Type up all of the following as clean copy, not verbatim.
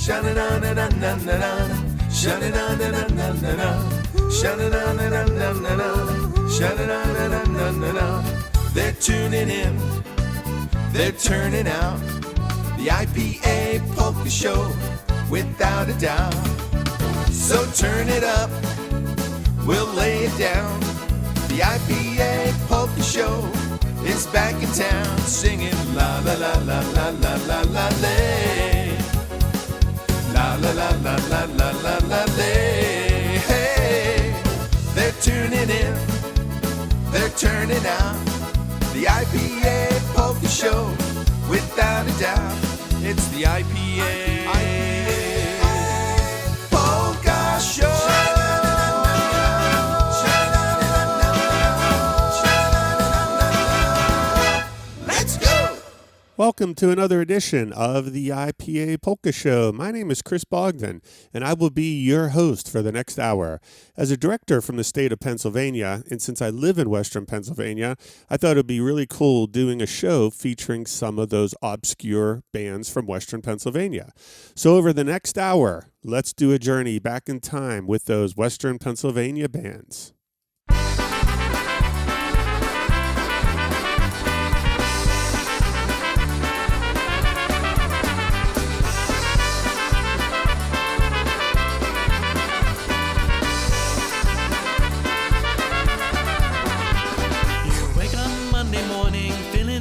Sha-na-na-na-na-na-na-na. Sha-na-na-na-na-na-na-na. Sha-na-na-na-na-na-na-na. Sha-na-na-na-na-na-na. They're tuning in, they're turning out. The I.P.A. Polka Show, without a doubt. So turn it up, we'll lay it down. The I.P.A. Polka Show is back in town, singing la la la la la la la la lay. La la la la la la la la lay. Hey, they're tuning in, they're turning out. The I.P.A. Polka Show, without a doubt. It's the I.P.A. Polka Show. Let's go. Welcome to another edition of the I.P.A. Polka Show. My name is Chris Bogdon, and I will be your host for the next hour. As a director from the state of Pennsylvania, and since I live in Western Pennsylvania, I thought it would be really cool doing a show featuring some of those obscure bands from Western Pennsylvania. So over the next hour, let's do a journey back in time with those Western Pennsylvania bands.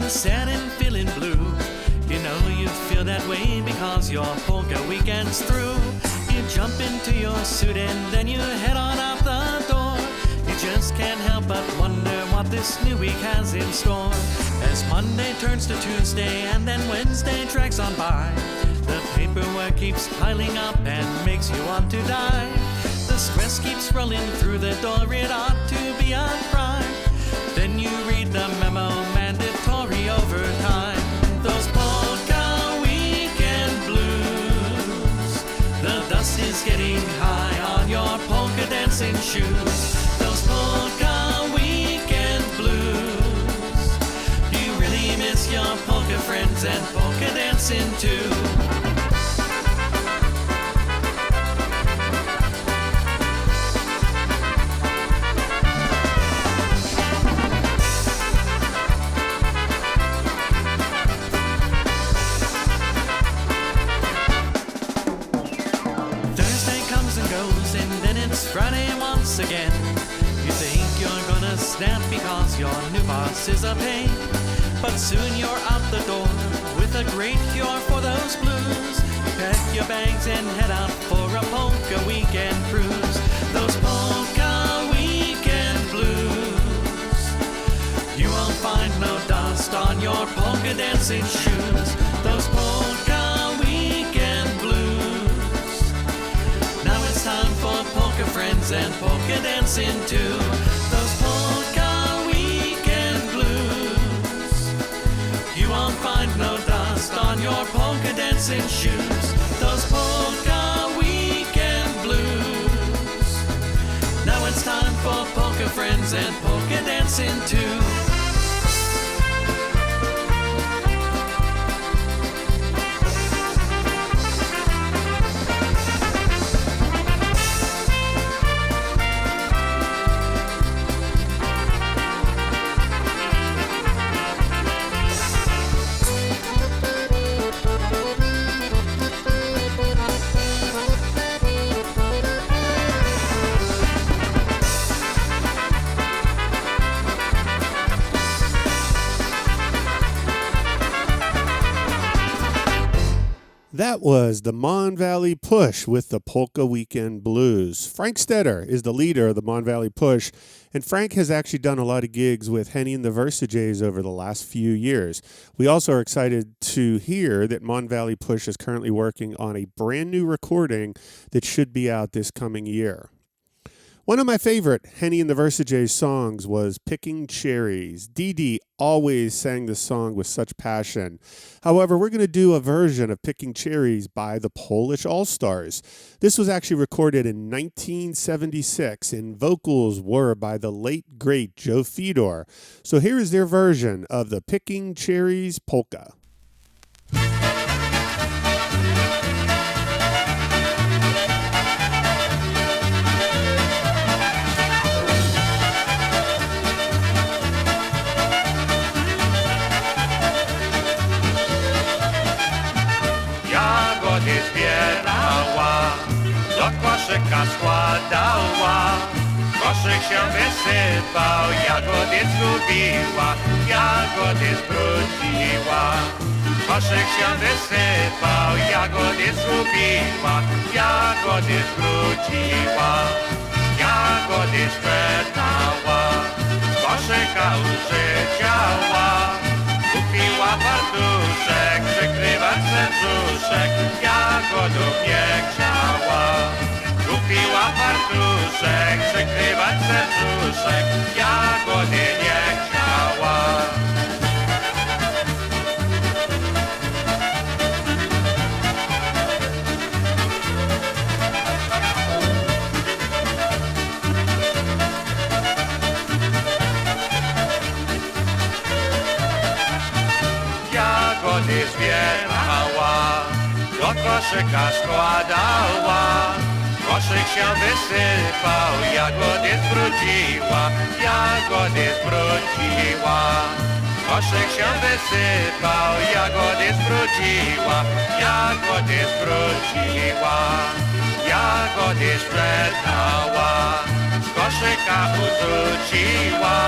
Sad and feeling blue. You know you feel that way because your polka weekend's through. You jump into your suit and then you head on out the door. You just can't help but wonder what this new week has in store. As Monday turns to Tuesday and then Wednesday drags on by, the paperwork keeps piling up and makes you want to die. The stress keeps rolling through the door, it ought to be a crime. Then you read the memo, mandatory overtime. Those polka weekend blues. The dust is getting high on your polka dancing shoes. Those polka weekend blues. You really miss your polka friends and polka dancing too. Friday once again. You think you're gonna snap because your new boss is a pain, but soon you're out the door with a great cure for those blues. You pack your bags and head out for a polka weekend cruise. Those polka weekend blues. You won't find no dust on your polka dancing shoes. Those polka weekend blues. Now it's time for polka friends and polka dancing too. Those polka weekend blues. You won't find no dust on your polka dancing shoes. Those polka weekend blues. Now it's time for polka friends and polka dancing too. That was the Mon Valley Push with the Polka Weekend Blues. Frank Stetter is the leader of the Mon Valley Push, and Frank has actually done a lot of gigs with Henny and the Versajays over the last few years. We also are excited to hear that Mon Valley Push is currently working on a brand new recording that should be out this coming year. One of my favorite Henny and the Versajays songs was Picking Cherries. Dee Dee always sang this song with such passion. However, we're going to do a version of Picking Cherries by the Polish All-Stars. This was actually recorded in 1976, and vocals were by the late, great Joe Fedor. So here is their version of the Picking Cherries polka. jagody zbierała, do koszyka składała. Koszyk się wysypał, jagody zgubiła, jagody zbrudziła. Koszyk się wysypał, jagody zgubiła, jagody zbrudziła. Jagody sprzedała, z koszyka użydziała. Kupiła fartuszek, przykrywać se brzuszek, jagodów nie chciała. Kupiła fartuszek, przykrywać se brzuszek, jagody nie chciała. Jagody zbierała, do koszyka składała. Koszyk się wysypał, jagody zbrudziła, jagody zbrudziła. Koszyk się wysypał, jagody zbrudziła, jagody zbrudziła. Jagody sprzedała, z koszyka urzuciła.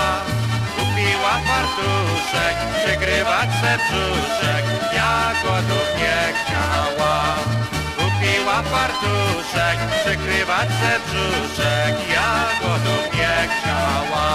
Kupiła fartuszek, przykrywać se brzuszek, jagodów nie chciała. Kupiła fartuszek, przykrywać se brzuszek, jagodów nie chciała.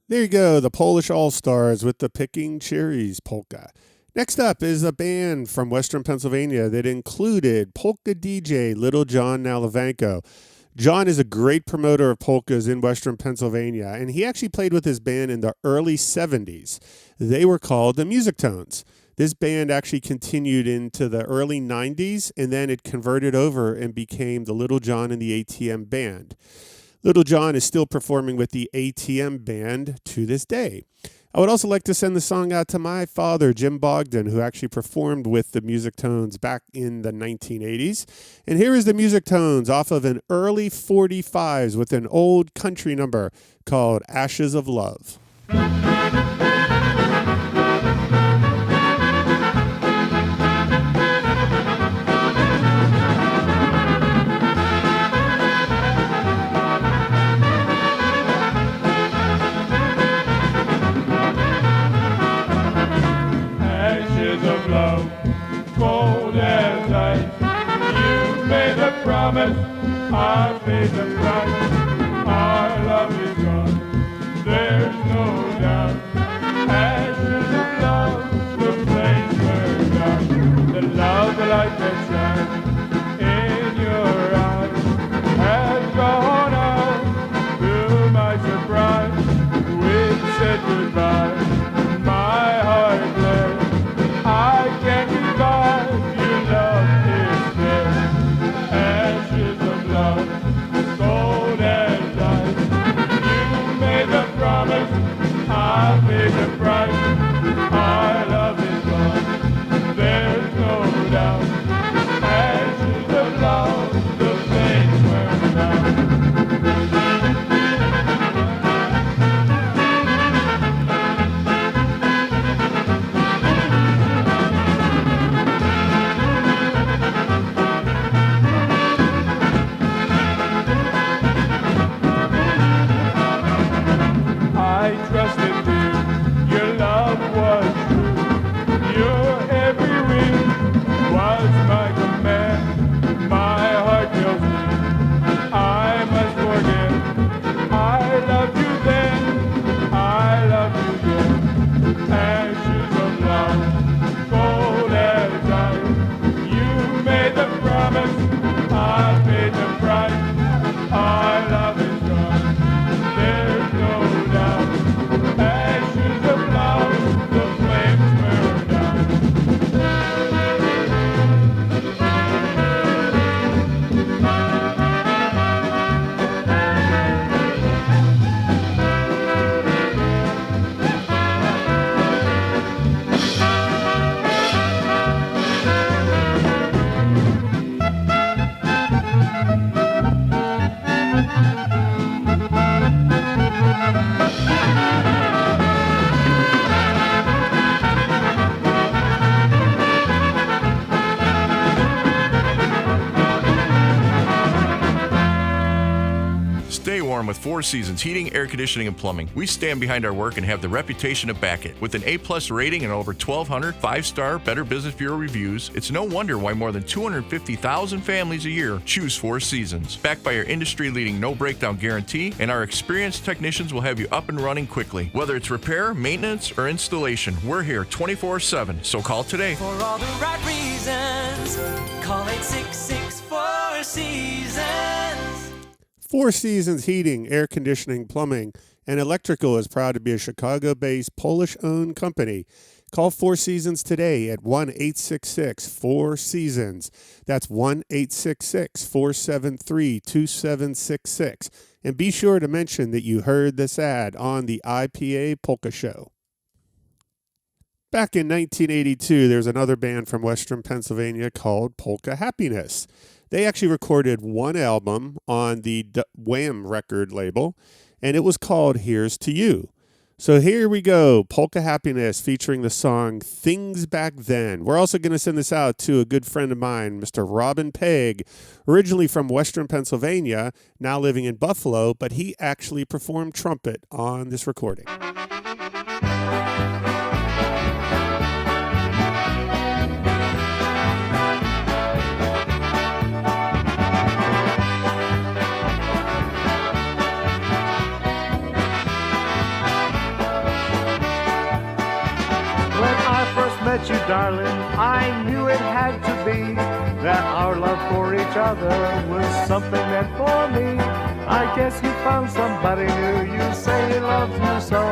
There you go, the Polish All-Stars with the Picking Cherries polka. Next up is a band from Western Pennsylvania that included polka DJ Little John Nalavanko. John is a great promoter of polkas in Western Pennsylvania, and he actually played with his band in the early 70s. They were called the Music Tones. This band actually continued into the early 90s, and then it converted over and became the Little John and the ATM Band. Little John is still performing with the ATM Band to this day. I would also like to send the song out to my father, Jim Bogdon, who actually performed with the Music Tones back in the 1980s. And here is the Music Tones off of an early 45s with an old country number called Ashes of Love. Promise, I paid the price. Our love is gone, there's no doubt. Ashes of love, the flames burned out. The love light that shines in your eyes has gone out. To my surprise, we said goodbye. My heart bled, I can't revive your love is dead. Ashes of love, cold as ice. You made the promise, I paid the price. Our love is gone, there's no doubt. Ashes of love, the flames burned out. I trusted you, your love was true. Your every wing was my command. My heart tells me I must forget. I loved you then, I love you yet. Ashes of love, cold as ice. You made the promise, I paid the price. Our love is gone, there's no Stay warm with Four Seasons Heating, Air Conditioning, and Plumbing. We stand behind our work and have the reputation to back it. With an A-plus rating and over 1,200 5-star Better Business Bureau reviews, it's no wonder why more than 250,000 families a year choose Four Seasons. Backed by our industry-leading no-breakdown guarantee, and our experienced technicians will have you up and running quickly. Whether it's repair, maintenance, or installation, we're here 24/7, so call today. For all the right reasons, call 866-4 Seasons. Four Seasons Heating, Air Conditioning, Plumbing, and Electrical is proud to be a Chicago-based Polish-owned company. Call Four Seasons today at 1-866-4-SEASONS. That's 1-866-473-2766. And be sure to mention that you heard this ad on the I.P.A. Polka Show. Back in 1982, there's another band from Western Pennsylvania called Polka Happiness. They actually recorded one album on the Wham record label, and it was called Here's to You. So here we go, Polka Happiness featuring the song Things Back Then. We're also going to send this out to a good friend of mine, Mr. Robin Pegg, originally from Western Pennsylvania, now living in Buffalo, but he actually performed trumpet on this recording. Met you, darling, I knew it had to be that our love for each other was something meant for me. I guess you found somebody new, you say he loves you so,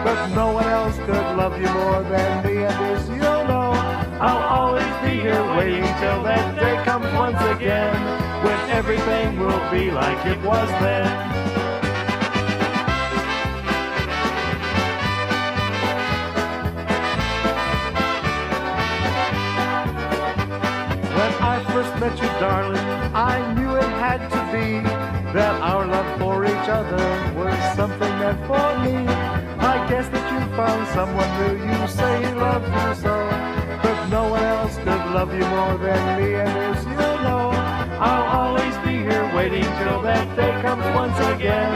but no one else could love you more than me, and this you'll know. I'll always be here waiting till that day comes once again, when everything will be like it was then. Met you, darling, I knew it had to be that our love for each other was something meant for me. I guess that you found someone new, you say he loves you so, but no one else could love you more than me, and as you know, I'll always be here waiting till that day comes once again,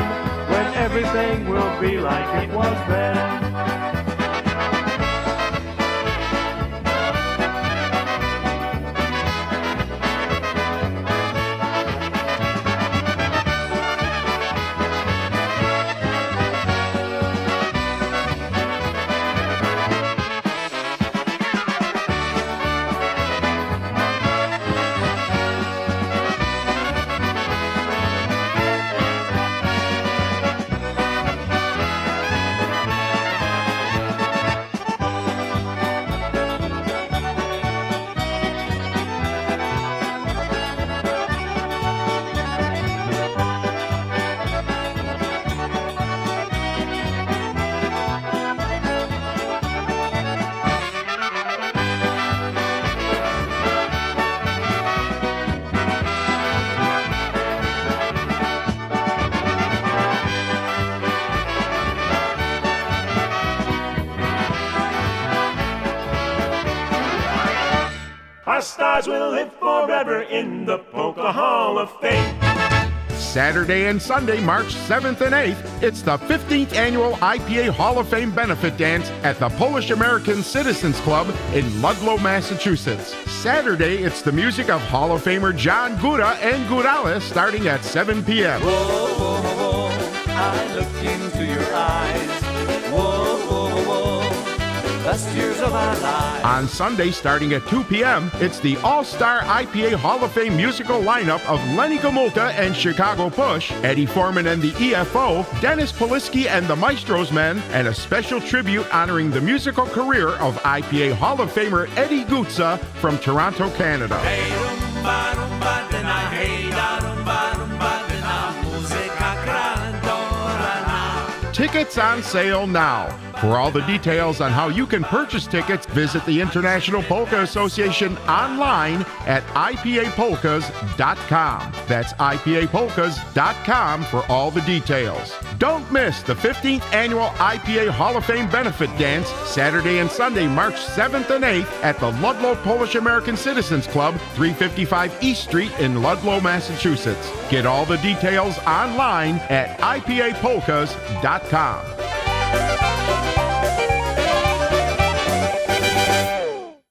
when everything will be like it was then. Our stars will live forever in the Polka Hall of Fame. Saturday and Sunday, March 7th and 8th, it's the 15th Annual I.P.A. Hall of Fame Benefit Dance at the Polish American Citizens Club in Ludlow, Massachusetts. Saturday, it's the music of Hall of Famer John Guda and Gudala starting at 7 p.m. Whoa, whoa, whoa, I look into your eyes. Whoa, whoa, whoa, best years of our lives. On Sunday, starting at 2 p.m., it's the All-Star I.P.A. Hall of Fame musical lineup of Lenny Gomulka and Chicago Push, Eddie Foreman and the EFO, Dennis Polisky and the Maestros Men, and a special tribute honoring the musical career of I.P.A. Hall of Famer Eddie Gutza from Toronto, Canada. Hey, rumba, rumba, dena, hey, da, rumba, rumba, dena, muzyka, grandorana. Tickets on sale now. For all the details on how you can purchase tickets, visit the International Polka Association online at IPApolkas.com. That's IPApolkas.com for all the details. Don't miss the 15th Annual I.P.A. Hall of Fame Benefit Dance, Saturday and Sunday, March 7th and 8th at the Ludlow Polish American Citizens Club, 355 East Street in Ludlow, Massachusetts. Get all the details online at IPApolkas.com.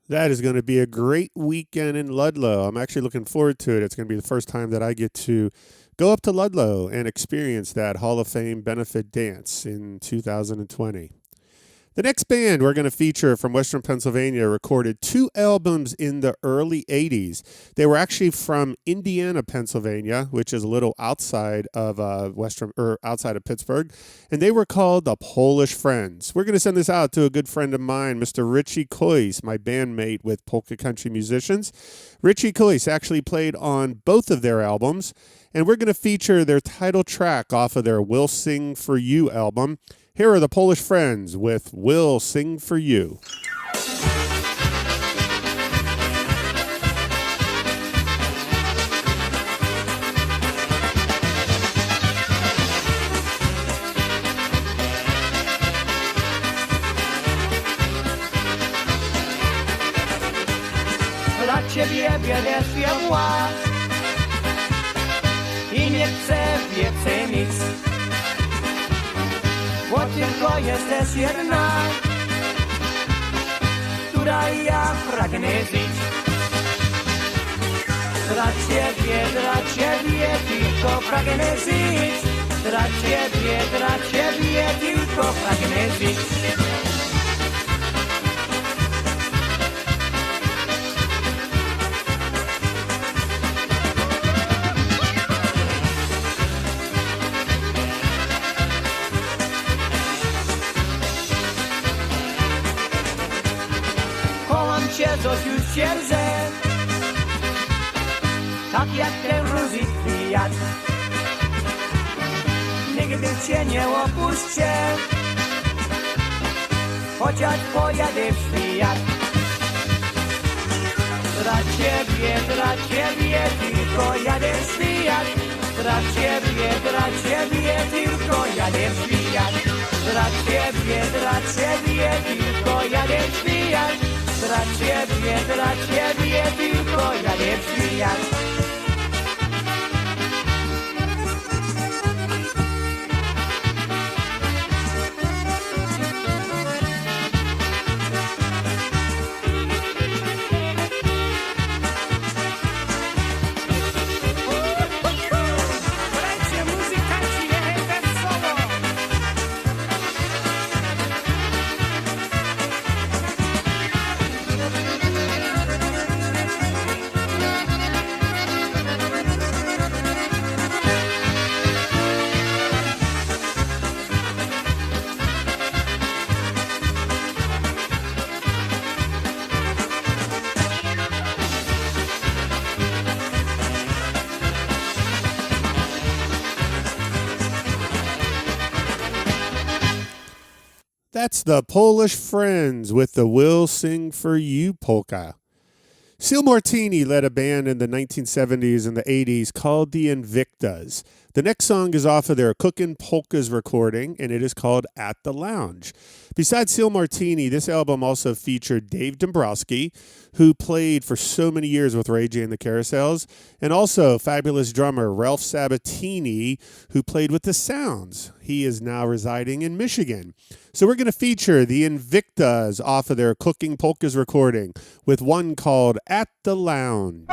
That is going to be a great weekend in Ludlow. I'm actually looking forward to it. It's going to be the first time that I get to go up to Ludlow and experience that Hall of Fame benefit dance in 2020. The next band we're going to feature from Western Pennsylvania recorded 2 albums in the early 80s. They were actually from Indiana, Pennsylvania, which is a little outside of outside of Pittsburgh, and they were called the Polish Friends. We're going to send this out to a good friend of mine, Mr. Richie Kois, my bandmate with Polka Country Musicians. Richie Kois actually played on both of their albums, and we're going to feature their title track off of their We'll Sing For You album. Here are the Polish Friends with We'll Sing For You. Dla ciebie wiele światła i nie chcę więcej nic. Bo tylko jesteś jedna, która ja pragnę żyć. Dla ciebie tylko pragnę żyć. Dla ciebie tylko pragnę żyć. Coś już się rze, tak jak ten róży kwijat. Nigdy cię nie opuszczę, chociaż pojadę w świat. Dla ciebie tylko jadę w świat. Dla ciebie tylko jadę w świat. Dla ciebie tylko jadę w świat. Dla ciebie tylko jadę w świat. That's the Polish Friends with the We'll Sing For You polka. Seal Martini led a band in the 1970s and the 80s called the Invictas. The next song is off of their Cookin' Polkas recording, and it is called At the Lounge. Besides Seal Martini, this album also featured Dave Dombrowski, who played for so many years with Ray J and the Carousels, and also fabulous drummer Ralph Sabatini, who played with the Sounds. He is now residing in Michigan. So we're going to feature the Invictas off of their Cooking Polkas recording with one called At the Lounge.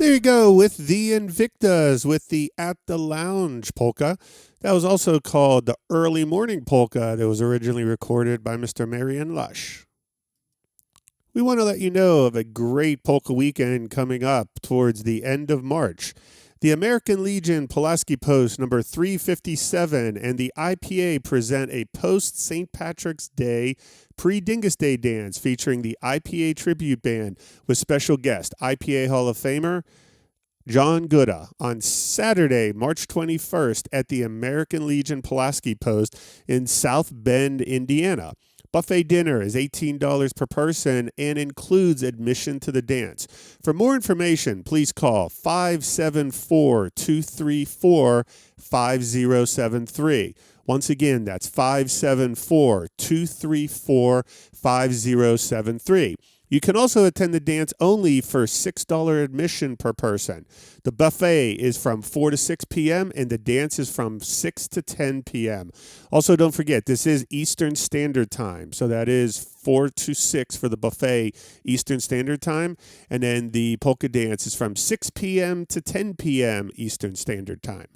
There you go with the Invictas with the At the Lounge polka. That was also called the Early Morning Polka that was originally recorded by Mr. Marion Lush. We want to let you know of a great polka weekend coming up towards the end of March. The American Legion Pulaski Post number 357 and the I.P.A. present a post-St. Patrick's Day pre-Dingus Day dance featuring the I.P.A. tribute band with special guest I.P.A. Hall of Famer John Gouda on Saturday, March 21st at the American Legion Pulaski Post in South Bend, Indiana. Buffet dinner is $18 per person and includes admission to the dance. For more information, please call 574-234-5073. Once again, that's 574-234-5073. You can also attend the dance only for $6 admission per person. The buffet is from 4 to 6 p.m. and the dance is from 6 to 10 p.m. Also, don't forget, this is Eastern Standard Time. So that is 4 to 6 for the buffet Eastern Standard Time. And then the polka dance is from 6 p.m. to 10 p.m. Eastern Standard Time.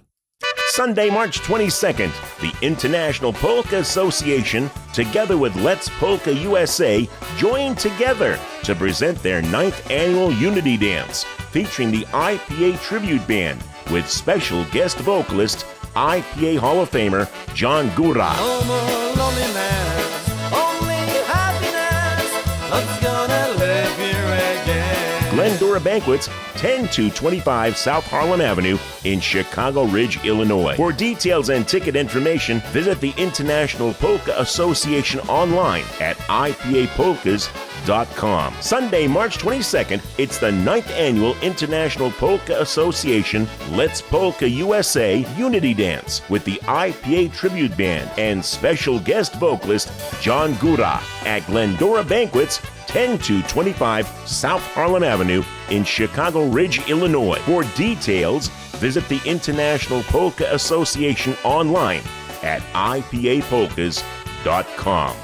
Sunday, March 22nd, the International Polka Association, together with Let's Polka USA, join together to present their 9th annual Unity Dance, featuring the I.P.A. Tribute Band, with special guest vocalist, I.P.A. Hall of Famer, John Gouda. No more loneliness, only happiness. I'm gonna live here again. Glendora Banquets, 10225 South Harlem Avenue in Chicago Ridge, Illinois. For details and ticket information, visit the International Polka Association online at IPApolkas.com. Sunday, March 22nd, it's the 9th Annual International Polka Association Let's Polka USA Unity Dance with the I.P.A. Tribute Band and special guest vocalist John Gouda at Glendora Banquets, 10225 South Harlem Avenue in Chicago Ridge, Illinois. For details, visit the International Polka Association online at IPApolkas.com.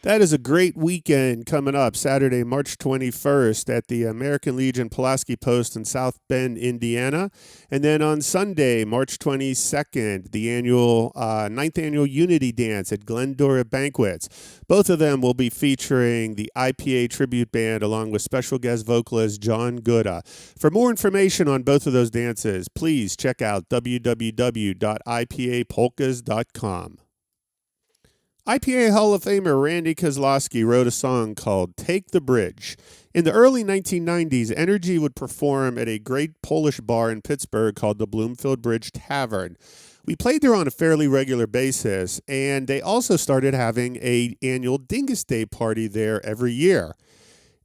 That is a great weekend coming up Saturday, March 21st at the American Legion Pulaski Post in South Bend, Indiana. And then on Sunday, March 22nd, the 9th annual Unity Dance at Glendora Banquets. Both of them will be featuring the I.P.A. Tribute Band along with special guest vocalist John Gouda. For more information on both of those dances, please check out www.IPApolkas.com. I.P.A. Hall of Famer Randy Kozlowski wrote a song called Take the Bridge. In the early 1990s, Energy would perform at a great Polish bar in Pittsburgh called the Bloomfield Bridge Tavern. We played there on a fairly regular basis, and they also started having an annual Dingus Day party there every year.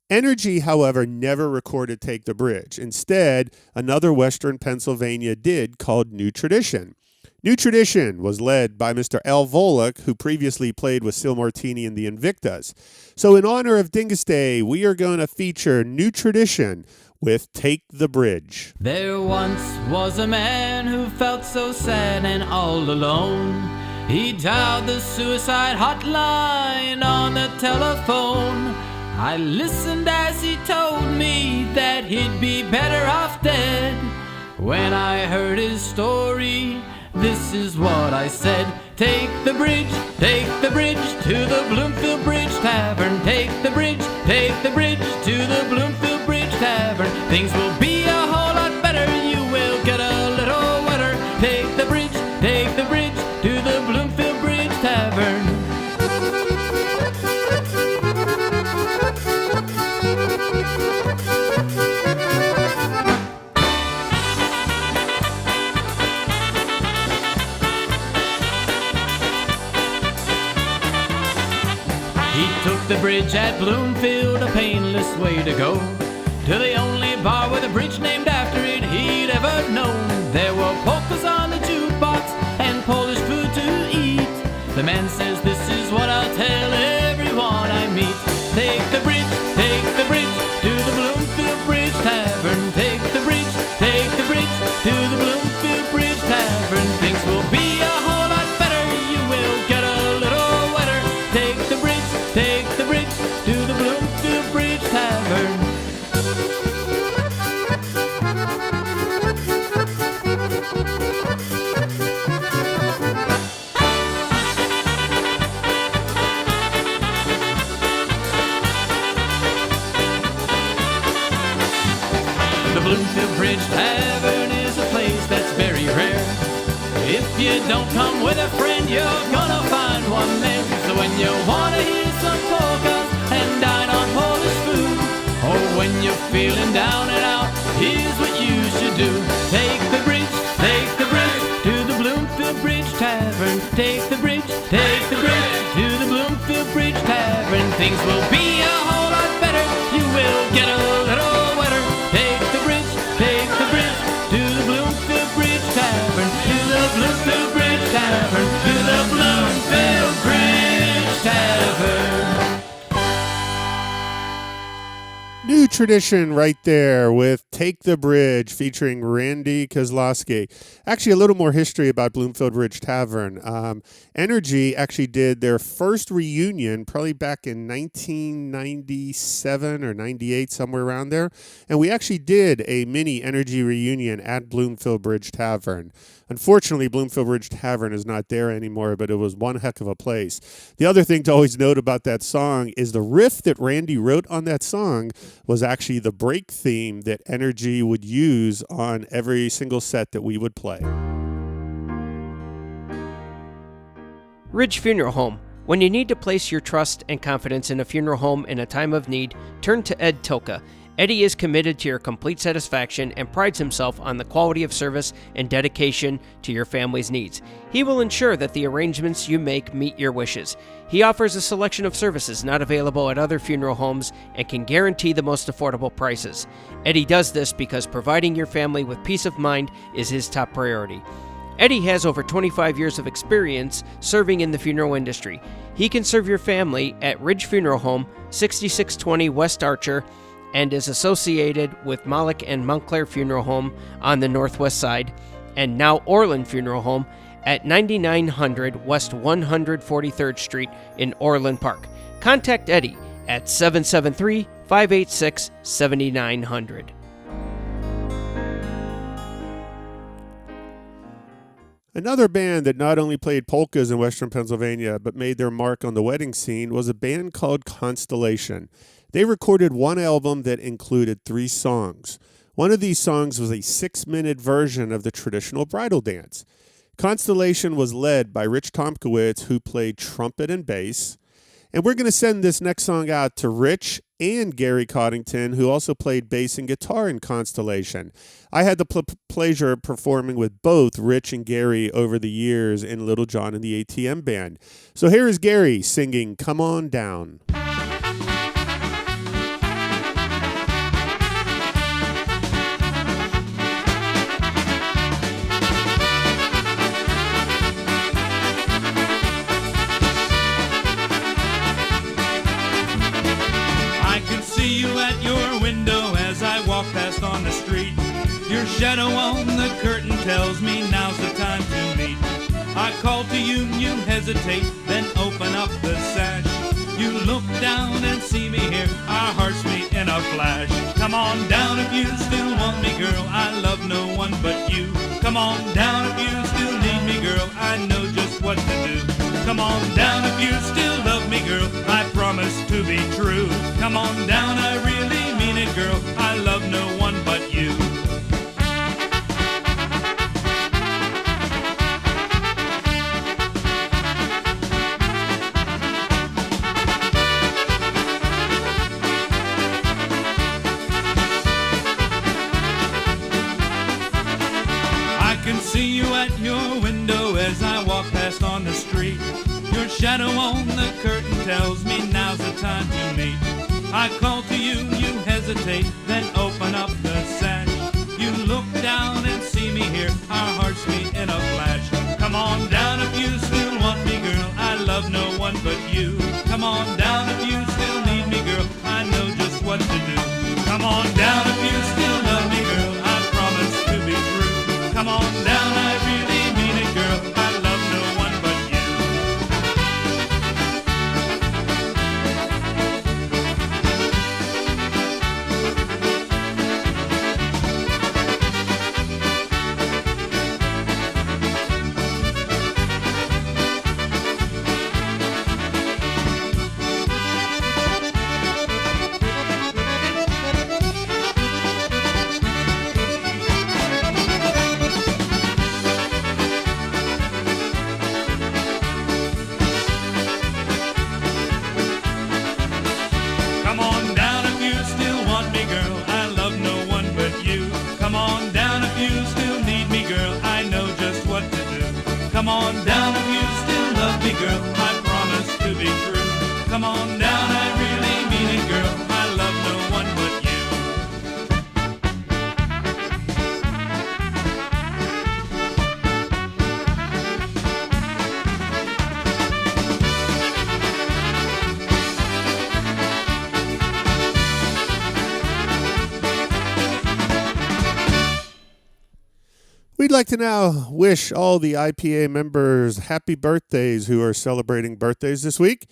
Energy, however, never recorded Take the Bridge. Instead, another Western Pennsylvania did called New Tradition. New Tradition was led by Mr. Al Volek, who previously played with Sil Martini and the Invictas. So in honor of Dingus Day, we are going to feature New Tradition with Take the Bridge. There once was a man who felt so sad and all alone. He dialed the suicide hotline on the telephone. I listened as he told me that he'd be better off dead. When I heard his story, this is what I said. Take the bridge to the Bloomfield Bridge Tavern. Take the bridge to the Bloomfield Bridge Tavern. Things will be a whole lot better, you will get a little wetter. Take the bridge to the Bloomfield Bridge Tavern. The bridge at Bloomfield, a painless way to go to the only bar with a bridge named after it he'd ever known. There were polkas on the jukebox and Polish food to eat. The man says, this is what I'll tell everyone I meet. Take the bridge to the Bloomfield Bridge Tavern. Take the bridge to the Bloomfield Bridge Tavern. Things will be a whole lot better, you will get a little wetter. Take the bridge to the Bloomfield Bridge Tavern. Bloomfield Bridge Tavern is a place that's very rare. If you don't come with a friend, you're gonna find one there. So when you wanna hear some polkas and dine on Polish food, or when you're feeling down and out, here's what you should do. Take the bridge to the Bloomfield Bridge Tavern. Take the bridge to the Bloomfield Bridge Tavern. Things will be a whole lot better. You will get a little wetter. Take the bridge to the Bloomfield Bridge Tavern. To the Bloomfield Bridge Tavern. To the Bloomfield Bridge Tavern. New tradition right there with Take the Bridge featuring Randy Kozlowski. Actually, a little more history about Bloomfield Bridge Tavern. Energy actually did their first reunion probably back in 1997 or 98, somewhere around there. And we actually did a mini Energy reunion at Bloomfield Bridge Tavern. Unfortunately, Bloomfield Bridge Tavern is not there anymore, but it was one heck of a place. The other thing to always note about that song is the riff that Randy wrote on that song was actually the break theme that Energy would use on every single set that we would play. Ridge Funeral Home. When you need to place your trust and confidence in a funeral home in a time of need, turn to Ed Tilka. Eddie is committed to your complete satisfaction and prides himself on the quality of service and dedication to your family's needs. He will ensure that the arrangements you make meet your wishes. He offers a selection of services not available at other funeral homes and can guarantee the most affordable prices. Eddie does this because providing your family with peace of mind is his top priority. Eddie has over 25 years of experience serving in the funeral industry. He can serve your family at Ridge Funeral Home, 6620 West Archer, and is associated with Moloch and Montclair Funeral Home on the northwest side, and now Orland Funeral Home at 9900 West 143rd Street in Orland Park. Contact Eddie at 773-586-7900. Another band that not only played polkas in Western Pennsylvania, but made their mark on the wedding scene was a band called Constellation. They recorded one album that included 3 songs. One of these songs was a 6-minute version of the traditional bridal dance. Constellation was led by Rich Tomkowitz, who played trumpet and bass. And we're going to send this next song out to Rich and Gary Coddington, who also played bass and guitar in Constellation. I had the pleasure of performing with both Rich and Gary over the years in Little John and the ATM Band. So here is Gary singing Come On Down. Past on the street, your shadow on the curtain tells me now's the time to meet. I call to you, you hesitate, then open up the sash. You look down and see me here, our hearts meet in a flash. Come on down if you still want me, girl, I love no one but you. Come on down if you still need me, girl, I know just what to do. Come on down if you still love me, girl, I promise to be true. Come on down, I really mean it, girl, I love no one but you. I can see you at your window as I walk past on the street. Your shadow on the curtain tells me now's the time to meet. I call to you, you hesitate, then open up the sash. You look down and see me here, our hearts meet in a flash. Come on down if you still want me, girl, I love no one but you. Come on down if you still need me, girl, I know just what to do. Come on down if you still love me, girl, I promise to be true. Come on down, I really mean it, girl, I love no one but you. We'd like to now wish all the I.P.A. members happy birthdays who are celebrating birthdays this week.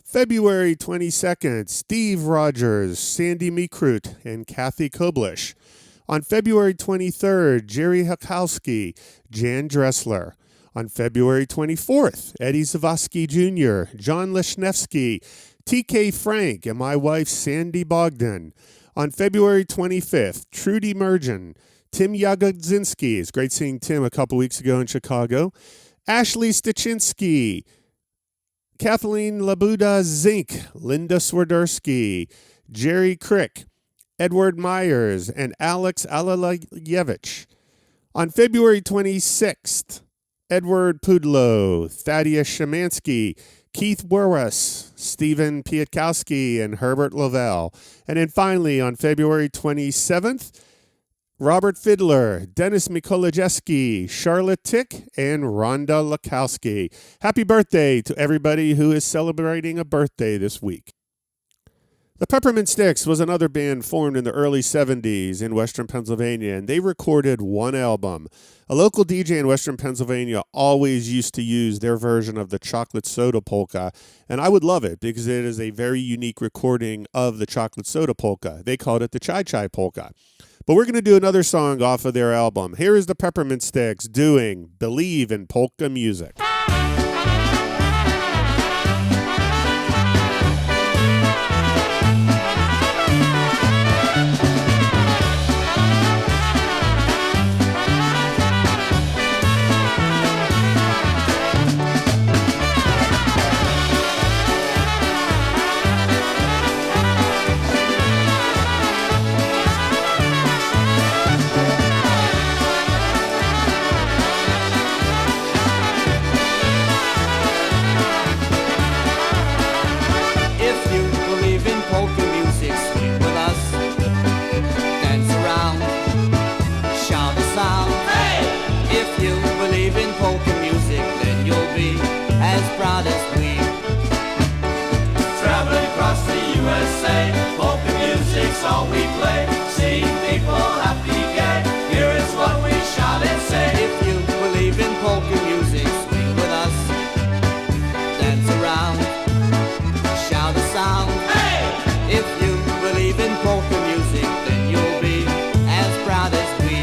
February 22nd, Steve Rogers, Sandy Meekrut, and Kathy Koblish. On February 23rd, Jerry Hukowski, Jan Dressler. On February 24th, Eddie Zavosky Jr., John Leshnevsky, T.K. Frank, and my wife Sandy Bogdon. On February 25th, Trudy Mergen, Tim Yagodzinski. It's great seeing Tim a couple weeks ago in Chicago. Ashley Stachinsky, Kathleen Labuda Zink, Linda Swiderski, Jerry Crick, Edward Myers, and Alex Alalayevich. On February 26th, Edward Pudlow, Thaddeus Shemansky, Keith Werwas, Stephen Pietkowski, and Herbert Lavelle. And then finally, on February 27th, Robert Fiddler, Dennis Mikolajeski, Charlotte Tick, and Rhonda Lakowski. Happy birthday to everybody who is celebrating a birthday this week. The Peppermint Sticks was another band formed in the early 70s in Western Pennsylvania, and they recorded one album. A local DJ in Western Pennsylvania always used to use their version of the Chocolate Soda Polka, and I would love it because it is a very unique recording of the Chocolate Soda Polka. They called it the Chai Chai Polka. But we're going to do another song off of their album. Here is the Peppermint Sticks doing Believe in Polka Music. All we play, seeing people happy, gay. Here is what we shout and say. If you believe in polka music, swing with us, dance around, shout a sound. Hey! If you believe in polka music, then you'll be as proud as we.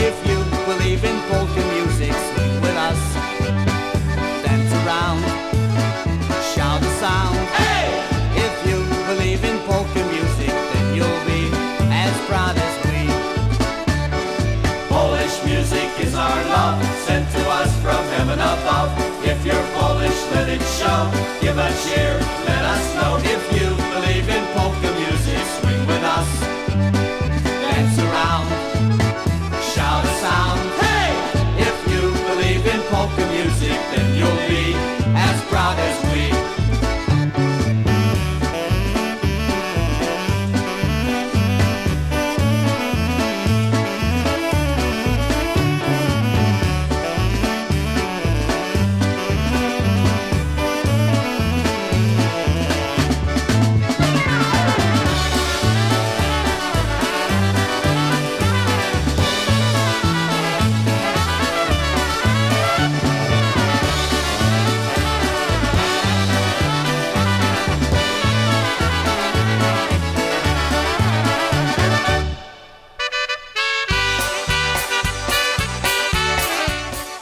If you believe in polka music, swing with us, dance around, shout a sound. Hey! If you believe in polka music, then you'll be as proud as we. Polish music is our love, sent to us from heaven above. If you're Polish, let it show. Give a cheer, let us know. If you believe in polka music, swing with us, dance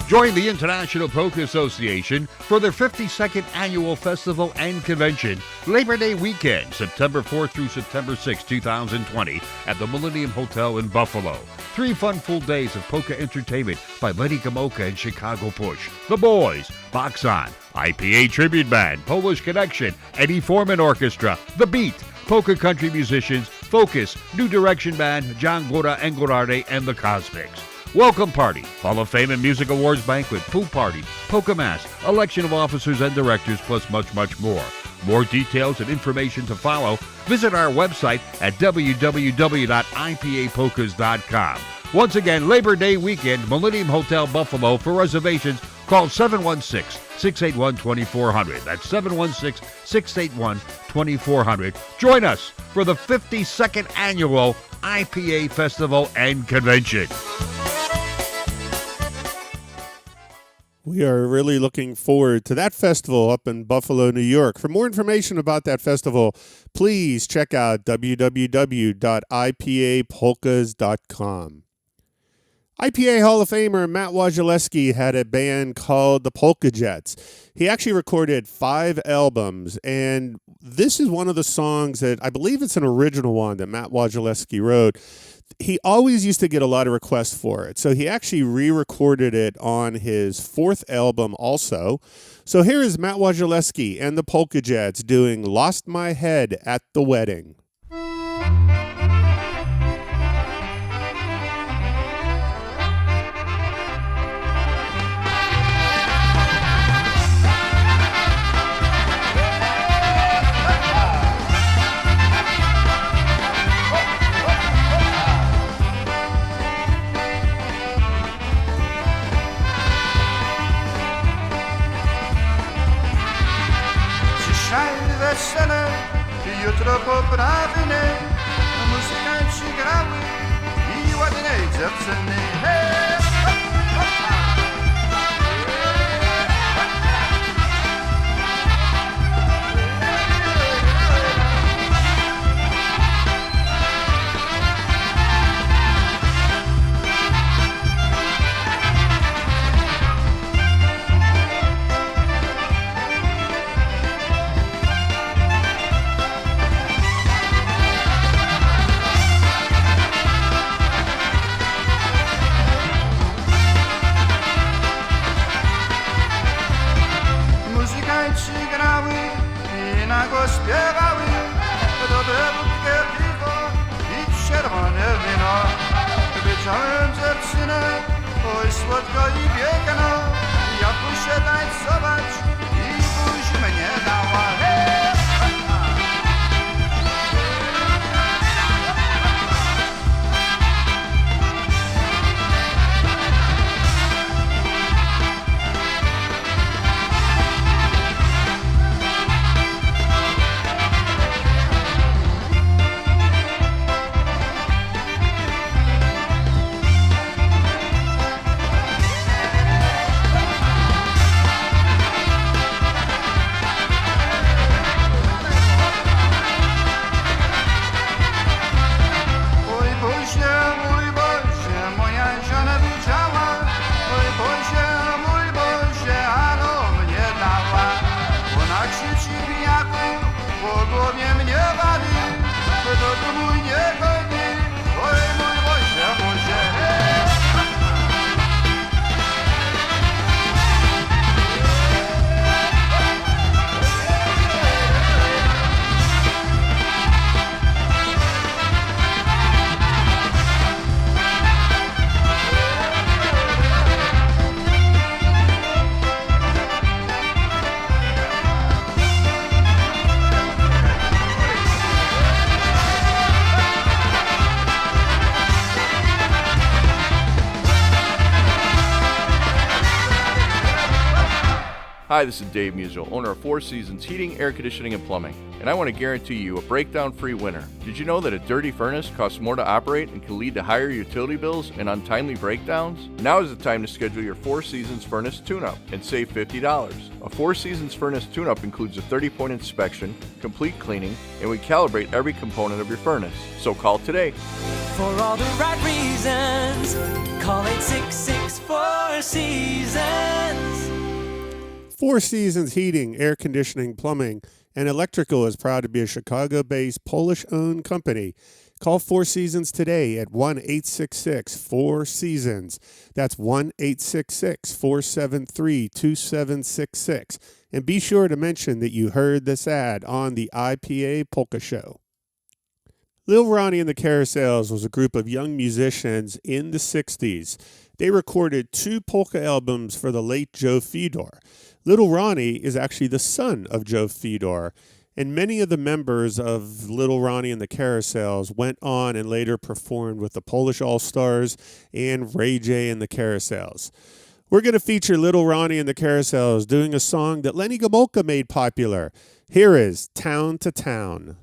Join the International Polka Association for their 52nd annual festival and convention, Labor Day weekend, September 4th through September 6th, 2020, at the Millennium Hotel in Buffalo. 3 fun full days of polka entertainment by Lenny Gomulka and Chicago Push, The Boys, Bogdon, I.P.A. Tribute Band, Polish Connection, Eddie Foreman Orchestra, The Beat, polka country musicians, Focus, New Direction Band, John Gora Engorarde, and The Cosmics. Welcome party, Hall of Fame and Music Awards banquet, pool party, polka mass, election of officers and directors, plus much, much more. More details and information to follow, visit our website at www.ipapolkas.com. Once again, Labor Day weekend, Millennium Hotel Buffalo. For reservations, call 716-681-2400. That's 716-681-2400. Join us for the 52nd annual I.P.A. Festival and Convention. We are really looking forward to that festival up in Buffalo, New York. For more information about that festival, please check out www.ipapolkas.com. I.P.A. Hall of Famer Matt Wojciechowski had a band called the Polka Jets. He actually recorded 5 albums, and this is one of the songs that I believe it's an original one that Matt Wojciechowski wrote. He always used to get a lot of requests for it, so he actually re-recorded it on his 4th album also. So here is Matt Wojciechowski and the Polka Jets doing Lost My Head at the Wedding. Wesele, jutro poprawny, muzykanci grały i ładnej dziewczyny. Hej! Śpiewały dobre wódkę, piwo i czerwone wino. Wieczorem dziewczynę, oj słodko i piękno. Ja puszczę tańcować i buź mnie dała. Hi, this is Dave Musial, owner of Four Seasons Heating, Air Conditioning, and Plumbing, and I want to guarantee you a breakdown-free winter. Did you know that a dirty furnace costs more to operate and can lead to higher utility bills and untimely breakdowns? Now is the time to schedule your Four Seasons furnace tune-up and save $50. A Four Seasons furnace tune-up includes a 30-point inspection, complete cleaning, and we calibrate every component of your furnace. So call today. For all the right reasons, call 866-4-SEASONS. Four Seasons Heating, Air Conditioning, Plumbing, and Electrical is proud to be a Chicago-based Polish-owned company. Call Four Seasons today at 1-866-4-SEASONS. That's 1-866-473-2766. And be sure to mention that you heard this ad on the I.P.A. Polka Show. Lil Ronnie and the Carousels was a group of young musicians in the 60s. They recorded 2 polka albums for the late Joe Fedor. Little Ronnie is actually the son of Joe Fedor, and many of the members of Little Ronnie and the Carousels went on and later performed with the Polish All-Stars and Ray J and the Carousels. We're going to feature Little Ronnie and the Carousels doing a song that Lenny Gomulka made popular. Here is Town to Town.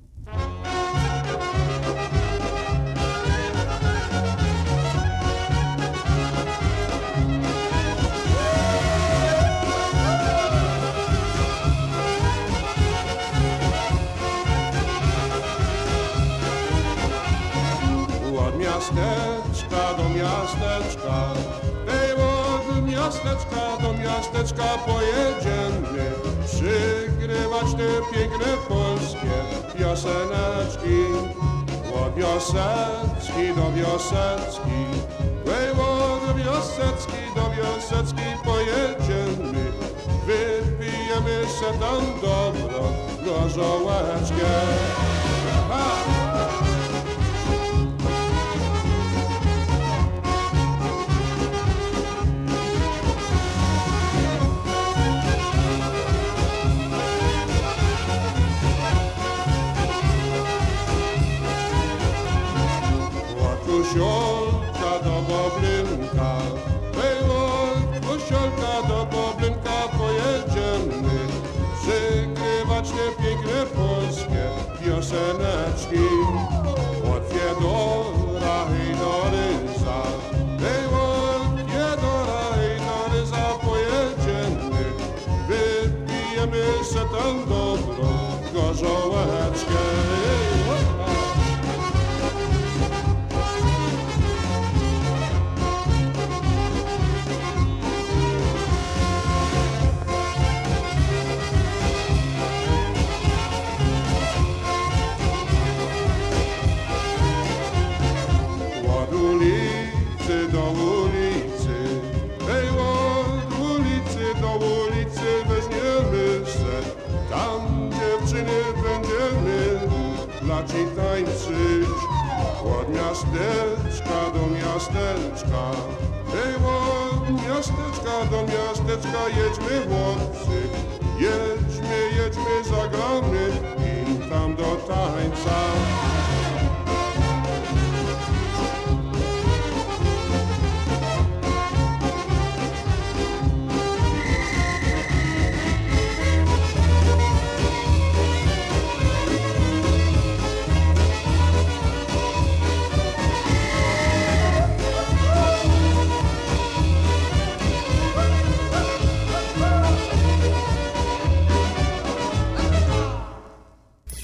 Miasteczka do miasteczka, ej, od miasteczka do miasteczka pojedziemy przygrywać te piękne polskie pioseneczki. Od wioseczki do wioseczki, ej, od wioseczki do wioseczki pojedziemy, wypijemy się tam dobro gorzołeczkę. Kusiolka do Boblinka, ej, od Kusiolka do Boblinka pojedziemy przygrywać te piękne polskie pioseneczki. Od Fiedora i do Ryza, ej, od Fiedora i do Ryza pojedziemy, wypijemy się tam dobro gorzołeczkę. Ci tańczyć od miasteczka do miasteczka, ej, od miasteczka do miasteczka jedźmy chłopcy, jedźmy, zagramy im tam do tańca.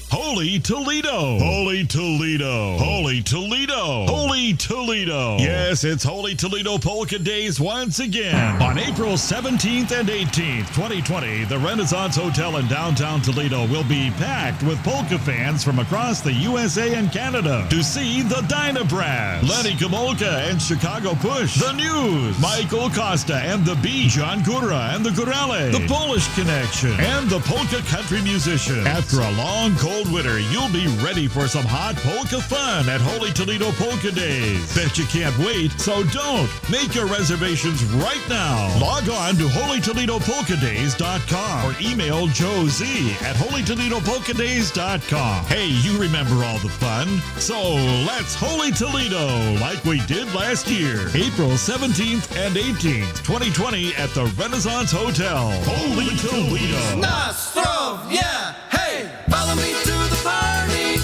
Holy Toledo! Holy Toledo! Holy Toledo! Holy Toledo! Yes, it's Holy Toledo Polka Days once again. On April 17th and 18th, 2020, the Renaissance Hotel in downtown Toledo will be packed with polka fans from across the USA and Canada to see the Dynabrass, Lenny Gomulka and Chicago Push, The News, Michael Costa and The Bee, John Gura and the Gurale, The Polish Connection, and the Polka Country Musicians. After a long cold winter, you'll be ready for some hot polka fun at Holy Toledo Polka Days. Bet you can't wait, so don't. Make your reservations right now. Log on to HolyToledoPolkaDays.com or email Joe Z at HolyToledoPolkaDays.com. Hey, you remember all the fun? So let's Holy Toledo like we did last year. April 17th and 18th, 2020 at the Renaissance Hotel. Holy Toledo. Nastrov, yeah, hey, follow me to the party,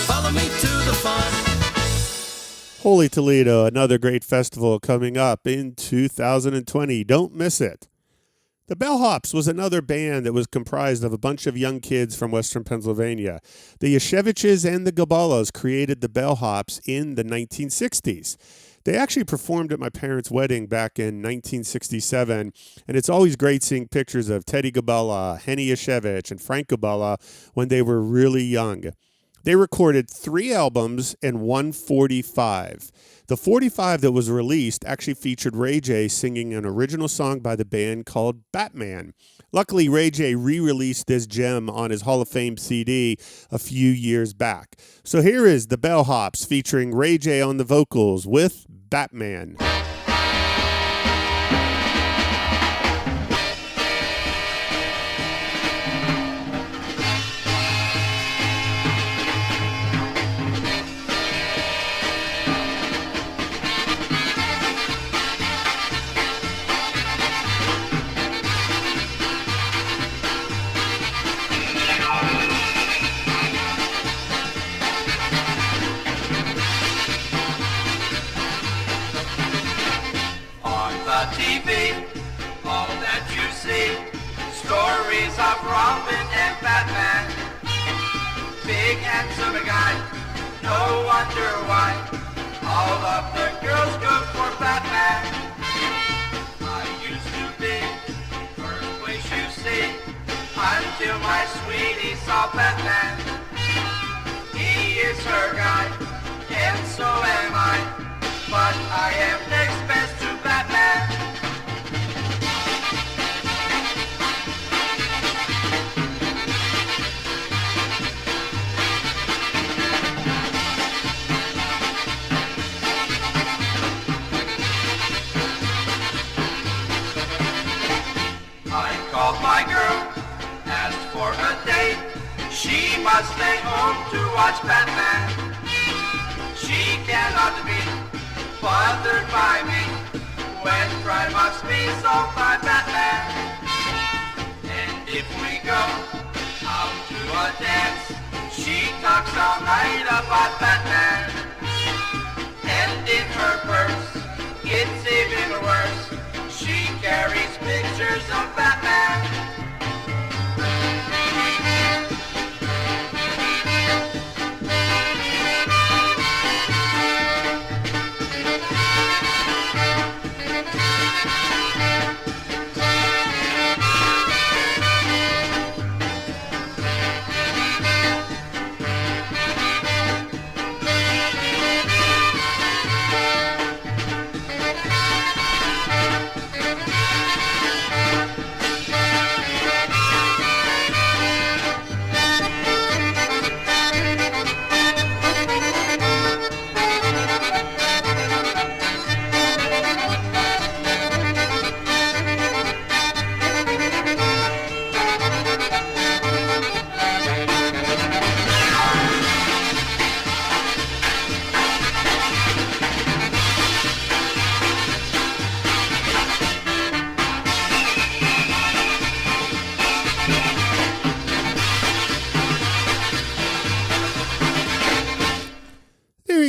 follow me to the fun. Holy Toledo, another great festival coming up in 2020. Don't miss it. The Bellhops was another band that was comprised of a bunch of young kids from Western Pennsylvania. The Yasheviches and the Gabalas created the Bellhops in the 1960s. They actually performed at my parents' wedding back in 1967, and it's always great seeing pictures of Teddy Gabala, Henny Yashevich, and Frank Gabala when they were really young. They recorded 3 albums and 145. The 45 that was released actually featured Ray J singing an original song by the band called Batman. Luckily, Ray J re-released this gem on his Hall of Fame CD a few years back. So here is the Bellhops featuring Ray J on the vocals with Batman. Stories of Robin and Batman. Big handsome guy, no wonder why all of the girls go for Batman. I used to be first place you see until my sweetie saw Batman. He is her guy, and so am I, but I am next best to Batman. Called my girl, asked for a date. She must stay home to watch Batman. She cannot be bothered by me when crime must be solved by Batman. And if we go out to a dance, she talks all night about Batman. And in her purse, it's even worse. She carries pictures of Batman.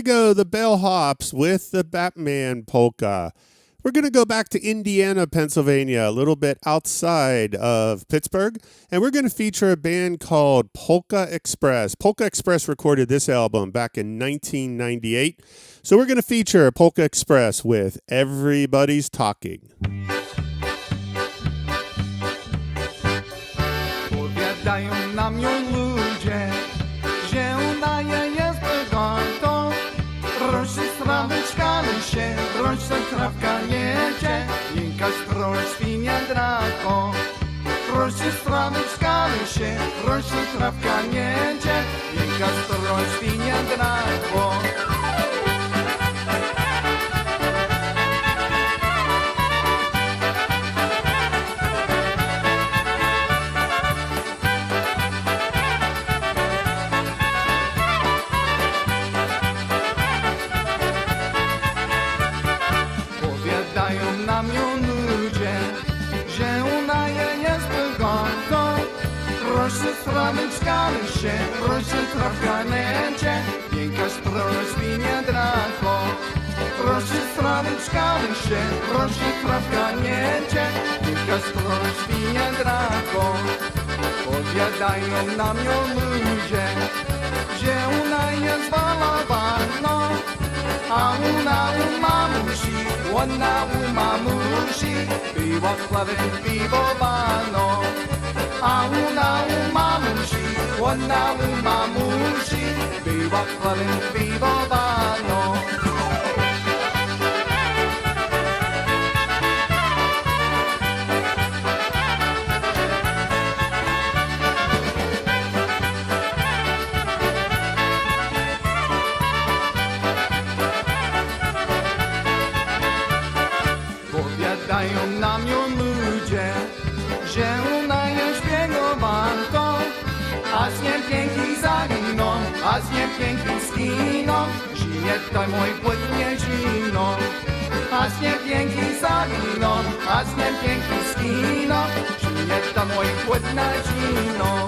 Go the Bellhops with the Batman polka. We're going to go back to Indiana, Pennsylvania, a little bit outside of Pittsburgh, and we're going to feature a band called Polka Express. Polka Express recorded this album back in 1998, so we're going to feature Polka Express with Everybody's Talking. Powiadają nam ją ludzie, że ona jest wygodną. Rośnie straweczka się, rośnie trawka jedzie, jękasz proś świnia drako. rośnie z trawy, szkamy się, rośnie trawka nięcie, jaka stroń świnia drapło. Powiadają nam ją ludzie, że ona jest wygodną. Rośnie z trawy, szkamy się, rośnie trawka nęcie, jaka stroń świnia drapło. Rośnie z trawy, szkamy się, rośnie trawka nięcie, jaka stroń świnia drapło. Powiadają nam ją ludzie, że ona jest balabaną, a ona u mamusi, ona u mamusi, była chlebem piwowaną. A ona u mamusi, ona u mamusi, była chlebem piwowaną. Powiadają nam ją ludzie, że ona jest śpiewowanką, a z nim piękni zaginą, a z nim piękni skiną, żyje to mój płynnie zimno. A z nim piękni zaginą, a z nim piękni skiną, żyje to mój płynnie zimno.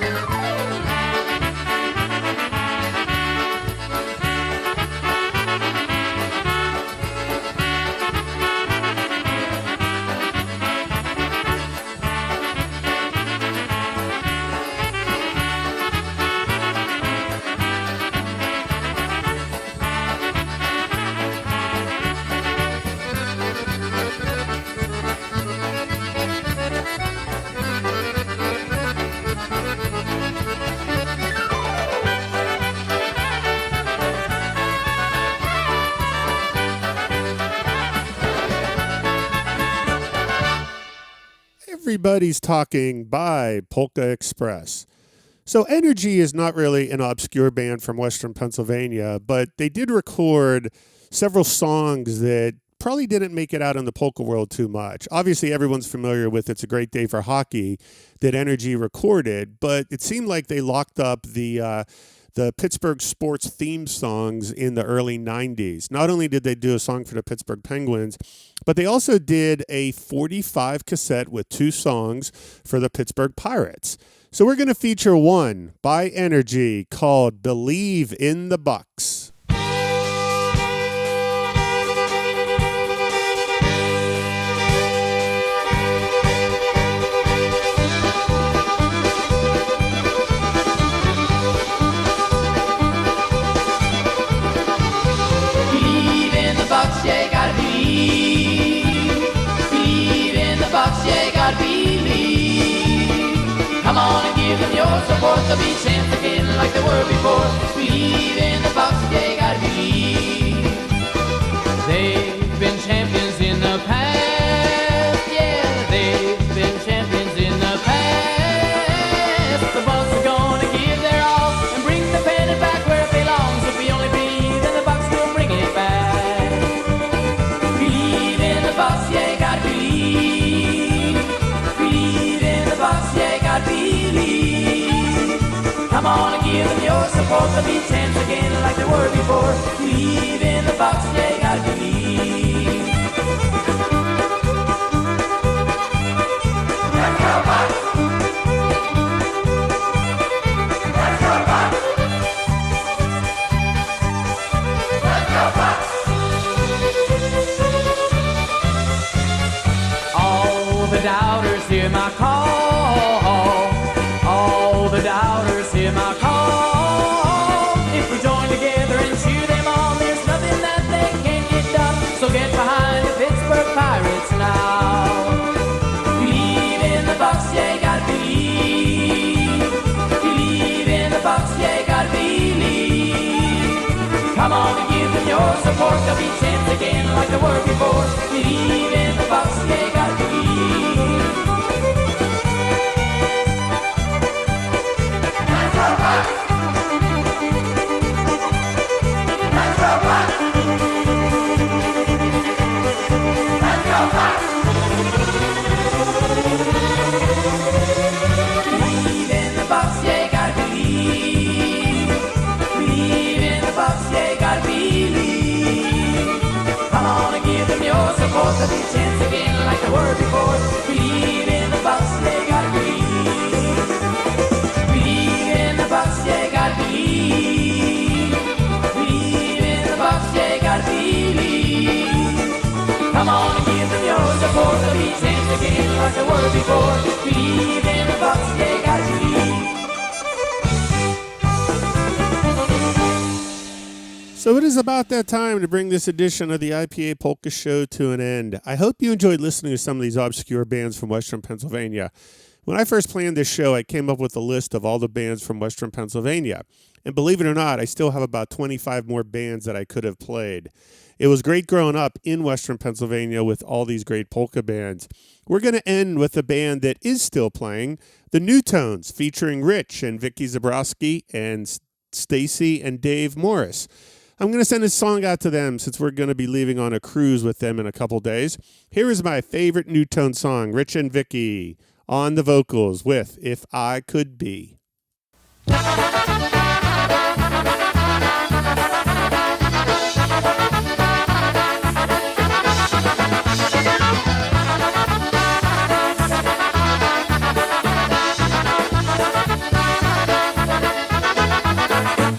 Everybody's Talking by Polka Express. So Energy is not really an obscure band from Western Pennsylvania, but they did record several songs that probably didn't make it out in the polka world too much. Obviously, everyone's familiar with It's a Great Day for Hockey that Energy recorded, but it seemed like they locked up the Pittsburgh sports theme songs in the early 90s. Not only did they do a song for the Pittsburgh Penguins, but they also did a 45 cassette with 2 songs for the Pittsburgh Pirates. So we're going to feature one by Energy called Believe in the Bucks. You gotta believe. Believe in the Bucks, you gotta believe. Come on and give them your support. They'll be champs again like they were before. Believe in the Bucks, you gotta believe. They've been champions in the past. Yeah, they've been champions in the past. The Bucks are gonna give their all and bring the pennant back where it belongs. If we only believe in the Bucks, we'll bring it back. Come on and give them your support. They'll be champs again like they were before. Believe in the Bucks, yeah, you gotta believe. Let's go Bucks! Let's go Bucks! Let's go Bucks! All the doubters hear my call. All the doubters hear my call. If we join together and cheer them on, there's nothing that they can't get done. So get behind the Pittsburgh Pirates now. Believe in the Bucks, yeah, you gotta believe. Believe in the Bucks, yeah, you gotta believe. Come on and give them your support. They'll be champs again like they were before. Believe in the Bucks, yeah, you gotta believe. like they were before. Believe in the Bucks, yeah, gotta believe. So it is about that time to bring this edition of the I.P.A. Polka Show to an end. I hope you enjoyed listening to some of these obscure bands from Western Pennsylvania. When I first planned this show, I came up with a list of all the bands from Western Pennsylvania. And believe it or not, I still have about 25 more bands that I could have played. It was great growing up in Western Pennsylvania with all these great polka bands. We're going to end with a band that is still playing, the New Tones, featuring Rich and Vicky Zabrowski and Stacy and Dave Morris. I'm going to send this song out to them since we're going to be leaving on a cruise with them in a couple days. Here is my favorite New Tone song, Rich and Vicky, on the vocals with If I Could Be.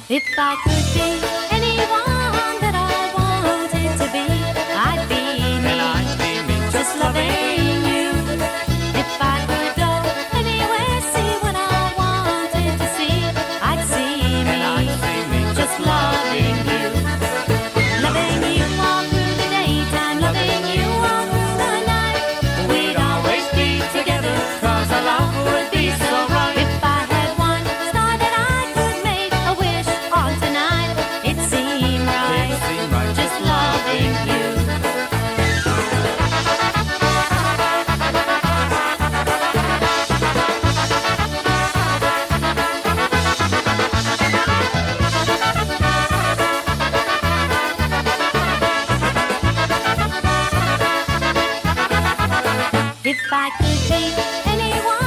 If I could be anyone that I wanted to be, I'd be me, And I'd be me, just loving you. If I could go anywhere, see what I wanted to see, I'd see me, and I'd see me, just loving you. Loving you all through the daytime, loving you all through the night. We'd always be together, 'cause our love would be so right. If I had one star that I could make a wish on tonight, it seemed right, It seemed right, just loving you. If I could be anyone